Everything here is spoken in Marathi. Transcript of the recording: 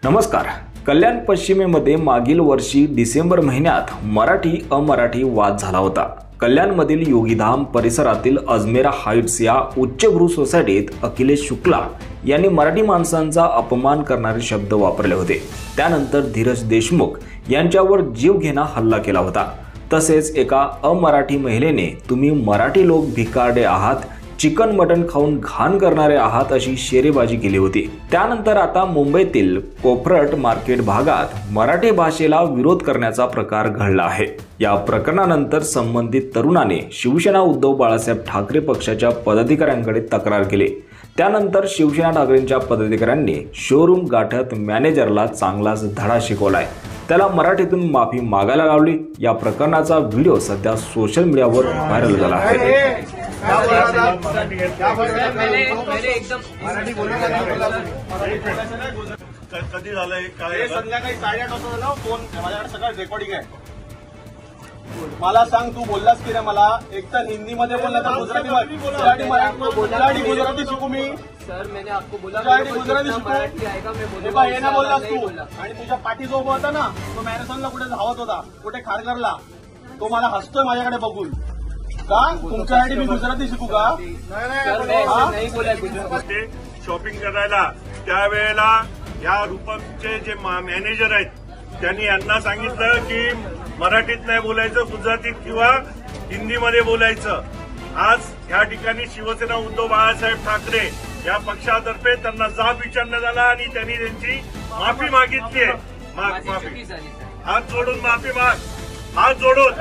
नमस्कार. कल्याण पश्चिमेमध्ये मागील वर्षी डिसेंबर महिन्यात मराठी अमराठी वाद झाला होता. कल्याणमधील योगीधाम परिसरातील अजमेरा हाइट्स या उच्चभ्रू सोसायटीत अखिलेश शुक्ला यांनी मराठी माणसांचा अपमान करणारे शब्द वापरले होते. त्यानंतर धीरज देशमुख यांच्यावर जीवघेणा हल्ला केला होता. तसेच एका अमराठी महिलेने तुम्ही मराठी लोक भिकारडे आहात, चिकन मटन खाऊन घाण करणारे आहात अशी शेरेबाजी केली होती. त्यानंतर आता मुंबईतील कोफरट मार्केट भागात मराठी भाषेला विरोध करण्याचा प्रकार घडला आहे. या प्रकरणानंतर संबंधित तरुणाने शिवसेना उद्धव बाळासाहेब ठाकरे पक्षाच्या पदाधिकाऱ्यांकडे तक्रार केली. त्यानंतर शिवसेना ठाकरेंच्या पदाधिकाऱ्यांनी शोरूम गाठत मॅनेजरला चांगलाच धडा शिकवलाय. त्याला मराठीतून माफी मागायला लावली. या प्रकरणाचा व्हिडिओ सध्या सोशल मीडियावर व्हायरल झाला आहे. कधी झालंय काय? संध्याकाळी 8:30 वाजता झाला फोन. माझ्याकडे सगळं रेकॉर्डिंग आहे. मला सांग, तू बोललास की रे मला? एक तर हिंदी मध्ये बोलला तर गुजराती गुजराती शिकू मी? सर मैंने आपको बोला गुजराती मराठी आएगा, मैं शिकू. हे ना बोललास तू. आणि तुझ्या पाठी जो उभा होता ना, तो मॅरेथॉनला कुठे धावत होता, कुठे खारघरला, तो मला हसतोय माझ्याकडे बघून. का तुमच्यासाठी मी गुजराती शिकू का? नहीं बोला गुजराती. शॉपिंग करायला त्यावेळेला या रूपमचे जे मॅनेजर आहेत त्यांनी यांना सांगितलं की मराठीत नाही बोलायचं, गुजरातीत किंवा हिंदीमध्ये बोलायचं. आज या ठिकाणी शिवसेना उद्धव बाळासाहेब ठाकरे या पक्षातर्फे त्यांना जाब विचारण्यात आला आणि त्यांनी त्यांची माफी मागितली आहे. माफी हात जोडून माफी माग. हात जोडून